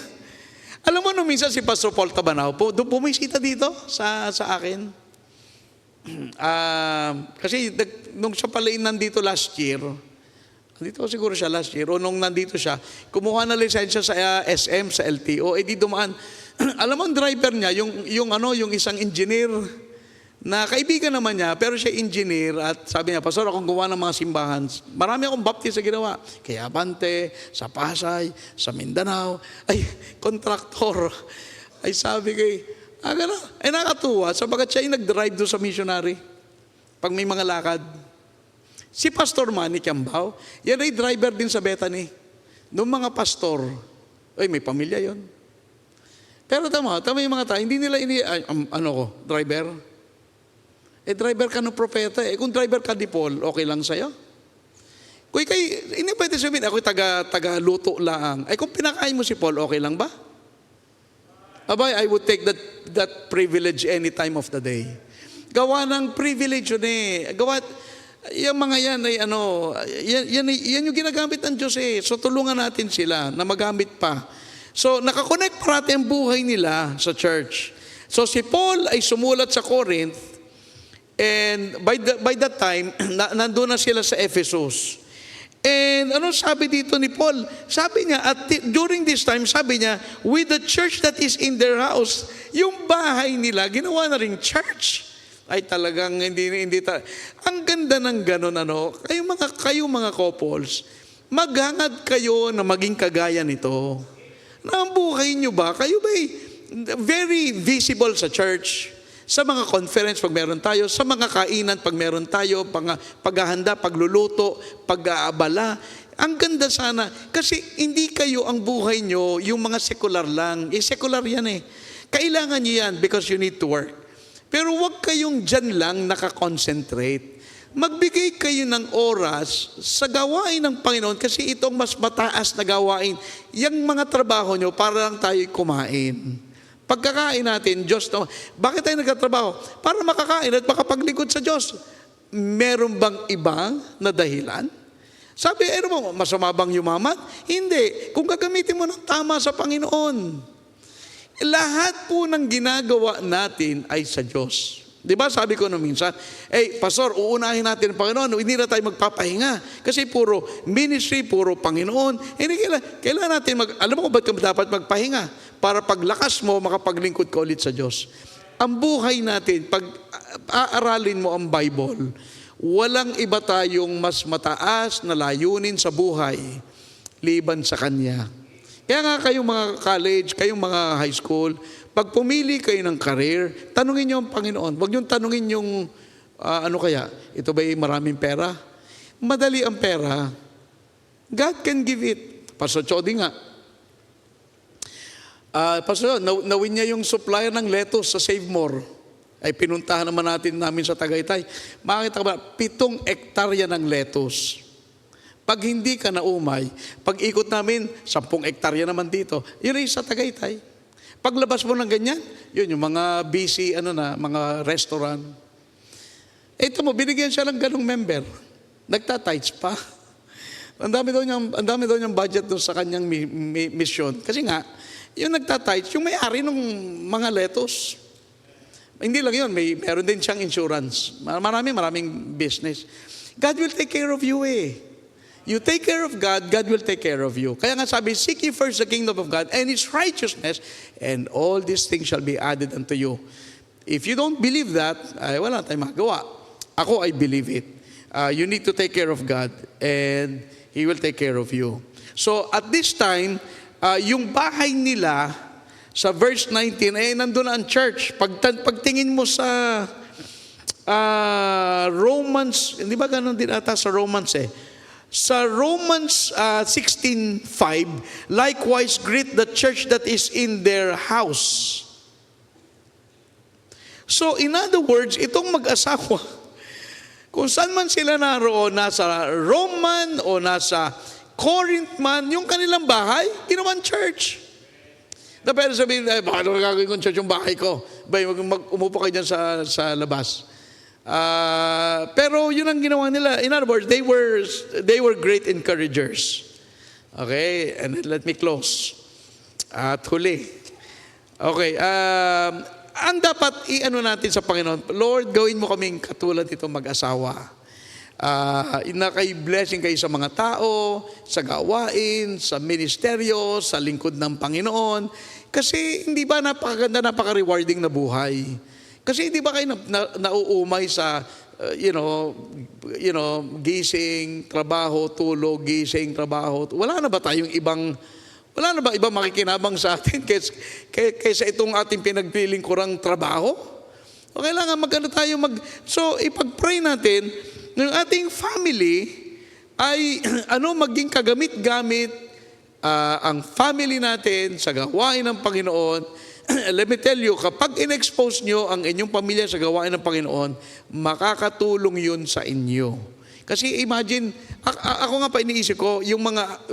Alam mo, nung minsan si Pastor Paul Tabanao, bumisita dito sa akin. Kasi nung siya pala nandito last year, dito siguro siya last year, o nung nandito siya, kumuha na lisensya sa SM, sa LTO, di dumaan. Alam mo, ang driver niya, yung isang engineer, na kaibigan naman niya, pero siya engineer, at sabi niya, Pastor, akong gawa ng mga simbahan. Marami akong baptist sa ginawa. Kaya Abante, sa Pasay, sa Mindanao, ay, kontraktor. Ay sabi kay, gano'n. Ay nakatuwa, sabagat siya yung nag-drive doon sa missionary. Pag may mga lakad. Si Pastor Manny Kiambao, yan ay driver din sa Bethany. Noong mga pastor, ay may pamilya yon. Pero tama yung mga tao, hindi nila driver? Driver ka ng propeta. Kung driver ka ni Paul, okay lang sa'yo? Kung hindi pwede sabihin, ako'y taga-luto lang. Kung pinakain mo si Paul, okay lang ba? Abay, I would take that privilege any time of the day. Gawa ng privilege yun yung mga yan ay yan yung ginagamit ng Diyos So tulungan natin sila na magamit pa. So nakakonect parati ang buhay nila sa church. So si Paul ay sumulat sa Corinth, and by that time, nandun na sila sa Ephesus. And ano sabi dito ni Paul? Sabi niya, during this time, sabi niya, with the church that is in their house, yung bahay nila, ginawa na ring church. Ay talagang ang ganda ng ganun, kayo mga couples, maghangad kayo na maging kagaya nito. Na ang buhay nyo ba, kayo ba very visible sa church? Sa mga conference pag meron tayo, sa mga kainan pag meron tayo, paghahanda, pagluluto, pag-aabala. Ang ganda sana, kasi hindi kayo ang buhay nyo, yung mga secular lang. Secular yan Kailangan nyo yan because you need to work. Pero huwag kayong dyan lang nakakonsentrate. Magbigay kayo ng oras sa gawain ng Panginoon kasi itong mas mataas na gawain. Yung mga trabaho nyo, para lang tayo kumain. Pagkakain natin, Diyos, bakit tayo nagtatrabaho? Para makakain at makapaglingkod sa Diyos. Meron bang ibang na dahilan? Sabi, masama bang yumaman? Hindi. Kung gagamitin mo ng tama sa Panginoon. Lahat po ng ginagawa natin ay sa Diyos. Di ba sabi ko nung minsan, Pastor, uunahin natin ang Panginoon, hindi na tayo magpapahinga. Kasi puro ministry, puro Panginoon. Kailangan natin alam mo kung ba't dapat magpahinga? Para paglakas mo, makapaglingkod ka ulit sa Diyos. Ang buhay natin, pag aaralin mo ang Bible, walang iba tayong mas mataas na layunin sa buhay, liban sa Kanya. Kaya nga kayong mga college, kayong mga high school, pag pumili kayo ng career, tanungin niyo ang Panginoon. Huwag niyo tanungin yung, ito ba'y maraming pera? Madali ang pera. God can give it. Pastor Chody nga. Pastor, nawin niya yung supplier ng lettuce sa Save More. Ay pinuntahan namin sa Tagaytay. Makita ba, 7 hektarya ng lettuce. Pag hindi ka naumay, pag ikot namin, 10 hektarya naman dito. Yun ay sa Tagaytay. Paglabas mo ng ganyan, yun yung mga busy, mga restaurant. Ito mo, binigyan siya ng ganong member. Nagtatights pa. Ang dami daw niyang budget doon sa kanyang mission. Kasi nga, yung nagtatights, yung may-ari ng mga lettuce. Hindi lang yun, meron din siyang insurance. Maraming business. God will take care of you You take care of God, God will take care of you. Kaya nga sabi, seek ye first the kingdom of God and His righteousness, and all these things shall be added unto you. If you don't believe that, wala tayong magawa. Ako, I believe it. You need to take care of God, and He will take care of you. So, at this time, yung bahay nila, sa verse 19, nandun na ang church. Pagtingin mo sa Romans, hindi ba ganun din ata sa Romans Sa Romans 16:5, likewise greet the church that is in their house. So in other words, itong mag-asawa, kung saan man sila naroon, nasa Rome man o nasa Corinth man, yung kanilang bahay, ginawan church. Na pwede sabihin, bakit gagawin kong church yung bahay ko? Umupo kayo dyan sa labas. Pero yun ang ginawa nila. In other words, they were great encouragers. Okay, and let me close. At huli. Okay, ang dapat i-ano natin sa Panginoon, Lord, gawin mo kaming katulad itong mag-asawa. Blessing kayo sa mga tao, sa gawain, sa ministeryo, sa lingkod ng Panginoon. Kasi hindi ba napakaganda, napaka-rewarding na buhay? Kasi hindi ba kayo nauumay sa, gising, trabaho, tulog, gising, trabaho. Wala na ba ibang makikinabang sa atin kaysa itong ating pinagpiling kurang trabaho? O kailangan So, ipag-pray natin ng ating family ay maging kagamit-gamit ang family natin sa gawain ng Panginoon. Let me tell you, kapag in-expose nyo ang inyong pamilya sa gawain ng Panginoon, makakatulong yun sa inyo. Kasi imagine, ako nga pa iniisip ko, yung mga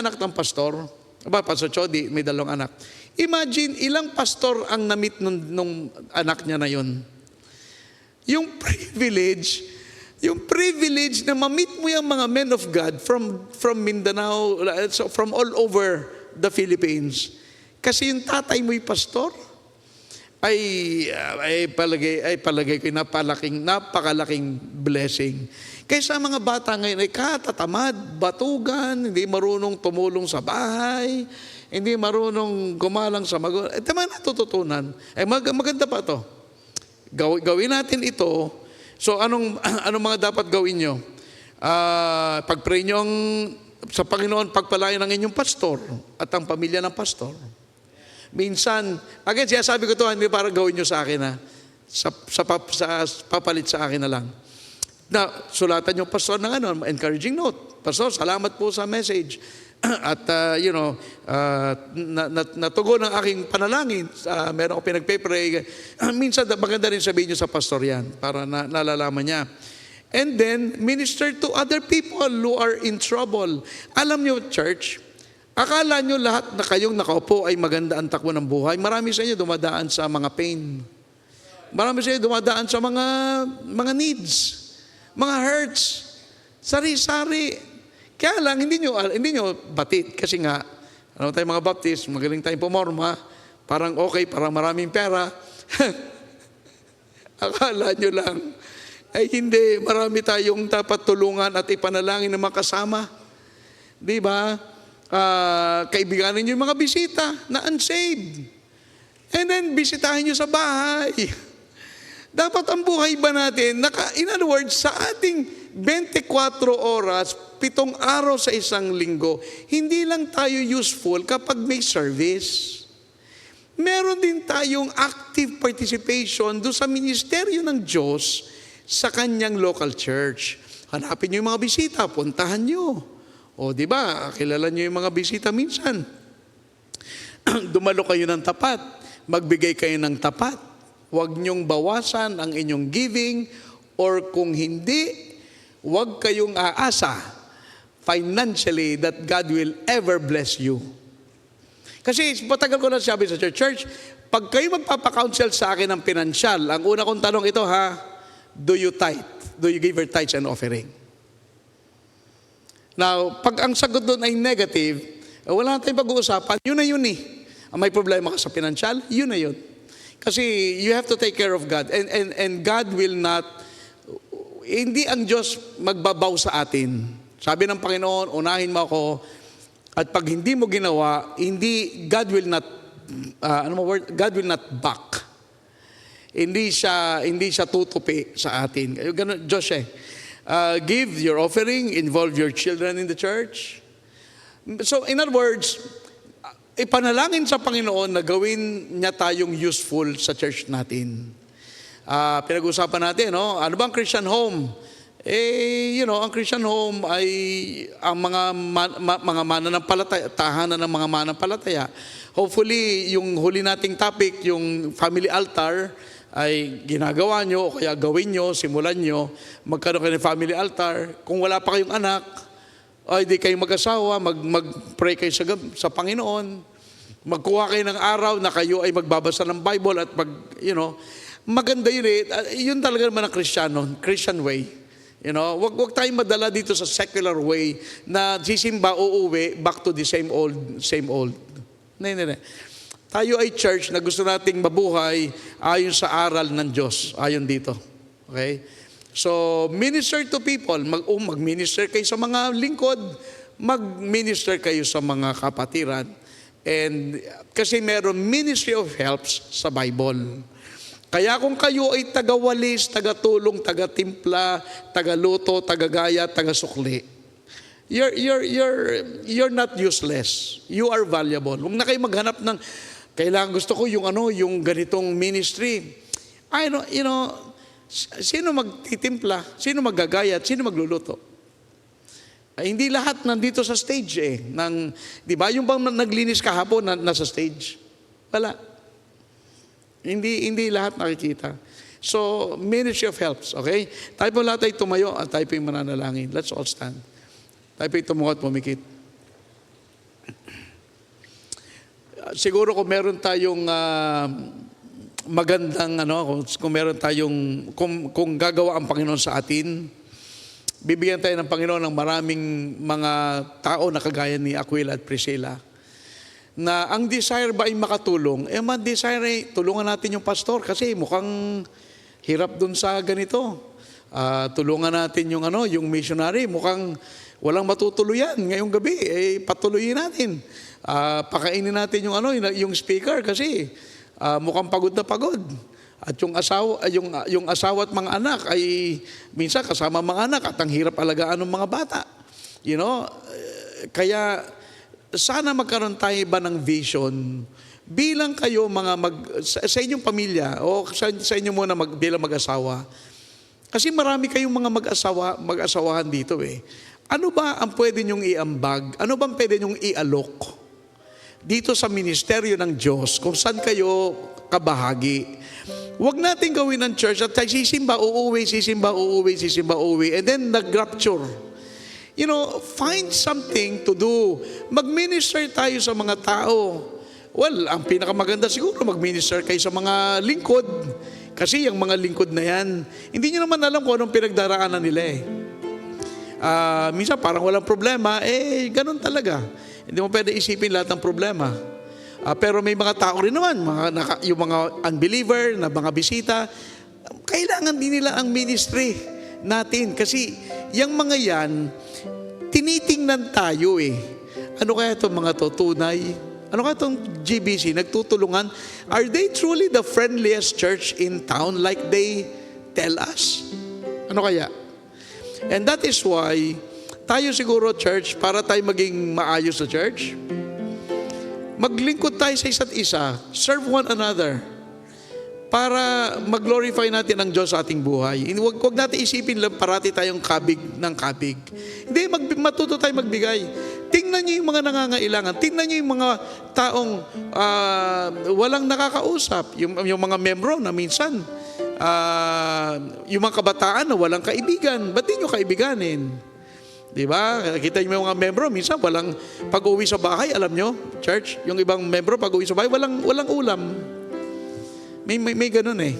anak ng pastor, Pastor Chody, may 2 anak. Imagine, ilang pastor ang na-meet nung anak niya na yun. Yung privilege na ma-meet mo yung mga men of God from Mindanao, from all over the Philippines. Kasi yung tatay mo'y pastor, ay palagay ko napakalaking blessing. Kaysa mga bata ngayon ay katatamad, batugan, hindi marunong tumulong sa bahay, hindi marunong gumalang sa magulang. Tama natututunan. Maganda pa to. Gawin natin ito. So anong mga dapat gawin nyo? Pag-pray nyo sa Panginoon, pagpalain ng inyong pastor at ang pamilya ng pastor. Minsan, again, sabi ko to, hindi para gawin nyo sa akin, papalit sa akin na lang. Na sulatan yung pastor ng encouraging note. Pastor, salamat po sa message. At natugon ang aking panalangin. Meron ko pinagpe-pray. Minsan maganda rin sabihin nyo sa pastor yan para nalalaman niya. And then minister to other people who are in trouble. Alam nyo, church, akala nyo lahat na kayong nakaupo ay maganda ang takbo ng buhay. Marami sa inyo dumadaan sa mga pain. Marami sa inyo dumadaan sa mga needs. Mga hurts, sari-sari. Kaya lang, hindi nyo batit. Kasi nga, tayo mga Baptist, magaling tayong pumorma, parang okay, parang maraming pera. Akala nyo lang, ay hindi, marami tayong dapat tulungan at ipanalangin ng makasama. Di ba? Kaibiganin nyo yung mga bisita na unsaved. And then, bisitahin nyo sa bahay. Dapat ang buhay ba natin, in other words, sa ating 24 oras, 7 araw sa isang linggo, hindi lang tayo useful kapag may service. Meron din tayong active participation doon sa ministeryo ng Diyos sa kanyang local church. Hanapin nyo yung mga bisita, puntahan nyo. O di ba, kilala nyo yung mga bisita minsan. Dumalo kayo ng tapat, magbigay kayo ng tapat. Huwag niyong bawasan ang inyong giving, or kung hindi, huwag kayong aasa financially that God will ever bless you. Kasi patagal ko na sabi sa church, pag kayo magpapakounsel sa akin ng pinansyal, ang una kong tanong ito do you tithe? Do you give your tithes and offering? Now, pag ang sagot doon ay negative, wala tayong pag-uusapan, yun na yun eh. Ang may problema ka sa pinansyal, yun na yun. Kasi you have to take care of God. And God will not, hindi ang Diyos magbabaw sa atin. Sabi ng Panginoon, unahin mo ako, at pag hindi mo ginawa, God will not, God will not back. Hindi siya tutupi sa atin. Ganun, Diyos give your offering, involve your children in the church. So in other words, ipanalangin sa Panginoon na gawin niya tayong useful sa church natin. Pinag-usapan natin, ano bang Christian home? Ang Christian home ay ang mga mananampalataya, tahanan ng mga mananampalataya. Hopefully, yung huli nating topic, yung family altar, ay ginagawa nyo o kaya gawin nyo, simulan nyo, magkaroon kayo ng family altar. Kung wala pa kayong anak, ay di kayo mag-asawa, mag-pray kayo sa Panginoon, magkuha kayo ng araw na kayo ay magbabasa ng Bible at maganda yun eh. Yun talaga naman ang Christian way. Wag tayong madala dito sa secular way na sisimba, uuwi, back to the same old. Hindi. Tayo ay church na gusto nating mabuhay ayon sa aral ng Diyos, ayon dito. Okay? So, minister to people. Mag-minister kayo sa mga lingkod, mag-minister kayo sa mga kapatiran. And kasi meron ministry of helps sa Bible. Kaya kung kayo ay taga-walis, taga-tulong, taga-timpla, taga-luto, taga-gaya, taga-sukli, you're not useless. You are valuable. Huwag na kayo maghanap ng kailangan gusto ko yung ganitong ministry. Sino magtitimpla? Sino maggagaya? Sino magluluto? Ay, hindi lahat nandito sa stage eh. Di ba? Yung bang naglinis kahapon nasa stage? Wala. Hindi lahat nakikita. So, ministry of helps, okay? Tayo po lahat ay tumayo at tayo po yung mananalangin. Let's all stand. Tayo po yung tumuha at pumikit. Siguro kung meron tayong magandang kung meron tayong kung gagawa ang Panginoon sa atin, bibigyan tayo ng Panginoon ng maraming mga tao na kagaya ni Aquila at Priscilla na ang desire ba ay makatulong, desire ay tulungan natin yung pastor kasi mukhang hirap dun sa ganito. Tulungan natin yung missionary, mukhang walang matutuluyan ngayong gabi, patuloyin natin. Pakainin natin yung speaker kasi mukhang pagod na pagod. At yung asawa at mga anak ay minsan kasama mga anak at ang hirap alagaan ng mga bata. Kaya sana magkaroon tayo ba ng vision bilang kayo sa inyong pamilya o sa inyo muna bilang mag-asawa. Kasi marami kayong mga mag-asawahan dito eh. Ano ba ang pwede nyong iambag? Ano bang pwede nyong ialok dito sa ministeryo ng Diyos kung saan kayo kabahagi? Huwag natin gawin ng church at sisimba, uuwi, and then nag-rapture. Find something to do. Mag-minister tayo sa mga tao. Well, ang pinakamaganda siguro, mag-minister kayo sa mga lingkod. Kasi yung mga lingkod na yan, hindi nyo naman alam kung anong pinagdaraanan nila eh. Minsan parang walang problema, ganun talaga. Hindi mo pwede isipin lahat ng problema. Pero may mga tao rin naman, yung mga unbeliever, na mga bisita, kailangan din nila ang ministry natin. Kasi yung mga yan, tinitingnan tayo eh. Ano kaya itong mga to? Tunay? Ano kaya itong GBC? Nagtutulungan? Are they truly the friendliest church in town like they tell us? Ano kaya? And that is why, tayo siguro church, para tayo maging maayos sa church, maglingkod tayo sa isa't isa, serve one another, para mag-glorify natin ang Diyos sa ating buhay. Huwag natin isipin lang parati tayong kabig ng kabig. Hindi, matuto tayo magbigay. Tingnan niyo yung mga nangangailangan. Tingnan niyo yung mga taong walang nakakausap. Yung mga membro na minsan, yung mga kabataan na walang kaibigan. Ba't di nyo kaibiganin? Diba? Kita niyo yung mga membro, minsan walang pag-uwi sa bahay, alam nyo, church, yung ibang membro pag-uwi sa bahay, walang ulam. May ganun eh.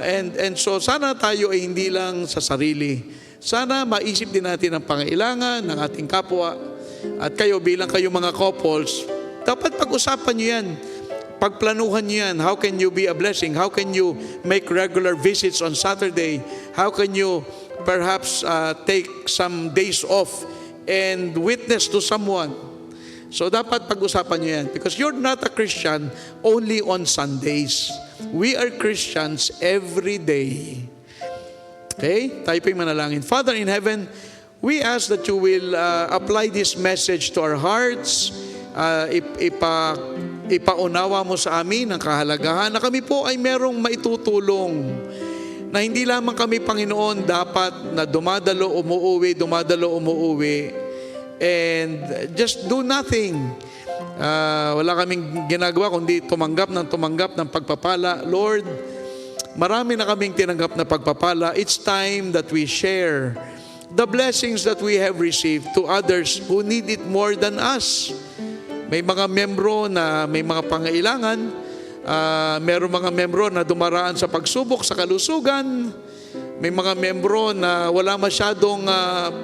And so sana tayo ay hindi lang sa sarili. Sana maisip din natin ang pangailangan ng ating kapwa. At kayo bilang kayo mga couples, dapat pag-usapan nyo yan. Pagplanuhan nyo yan. How can you be a blessing? How can you make regular visits on Saturday? How can you perhaps take some days off and witness to someone? So dapat pag-usapan nyo yan. Because you're not a Christian only on Sundays. We are Christians every day. Okay? Tayo po'y manalangin. Father in heaven, we ask that you will apply this message to our hearts. Ipaunawa mo sa amin ang kahalagahan na kami po ay merong maitutulong. Na hindi lamang kami, Panginoon, dapat na dumadalo, umuuwi, and just do nothing. Wala kaming ginagawa kundi tumanggap ng pagpapala. Lord, marami na kaming tinanggap na pagpapala. It's time that we share the blessings that we have received to others who need it more than us. May mga membro na may mga pangailangan, meron mga membro na dumaraan sa pagsubok sa kalusugan, may mga membro na wala masyadong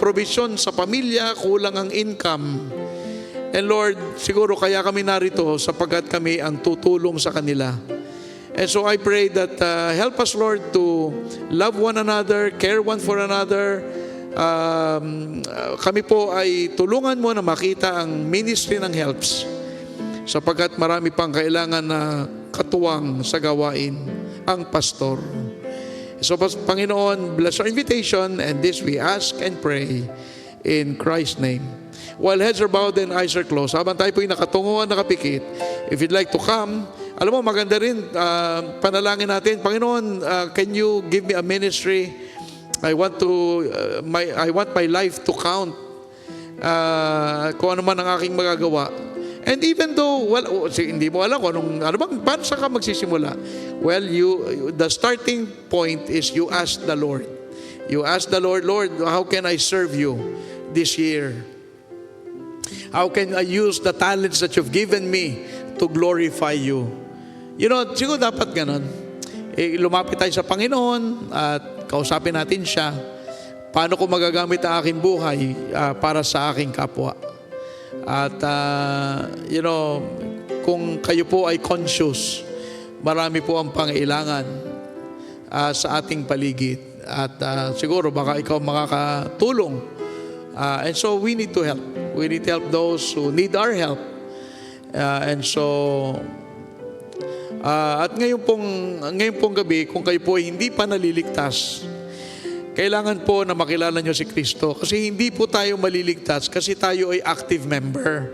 provision sa pamilya, kulang ang income. And Lord, siguro kaya kami narito sapagkat kami ang tutulong sa kanila. And so I pray that help us, Lord, to love one another, care one for another. Kami po ay tulungan mo na makita ang ministry ng helps sapagkat marami pang kailangan na katuwang sa gawain ang pastor. So Panginoon, bless our invitation, and this we ask and pray in Christ's name. While heads are bowed and eyes are closed, habang tayo po'y nakatunguan, nakapikit, if you'd like to come, alam mo, maganda rin, panalangin natin, Panginoon, can you give me a ministry? I want my life to count kung ano man ang aking magagawa. And even though hindi mo alam kung paano sa ka magsisimula? Well, the starting point is you ask the Lord. You ask the Lord, Lord, how can I serve you this year? How can I use the talents that you've given me to glorify you? You know, siguro dapat ganun. Lumapit tayo sa Panginoon at kausapin natin siya. Paano ko magagamit ang aking buhay para sa aking kapwa? At, kung kayo po ay conscious, marami po ang pangailangan sa ating paligid. At siguro baka ikaw makakatulong. And so we need to help. We need to help those who need our help. At ngayon pong gabi, kung kayo po ay hindi pa naliligtas, kailangan po na makilala nyo si Kristo kasi hindi po tayo maliligtas kasi tayo ay active member.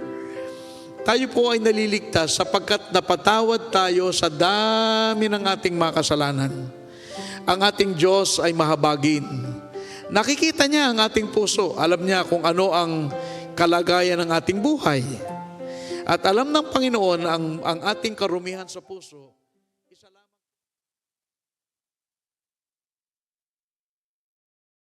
Tayo po ay naliligtas sapagkat napatawad tayo sa dami ng ating mga kasalanan. Ang ating Diyos ay mahabagin. Nakikita niya ang ating puso. Alam niya kung ano ang kalagayan ng ating buhay. At alam ng Panginoon ang ating karumihan sa puso.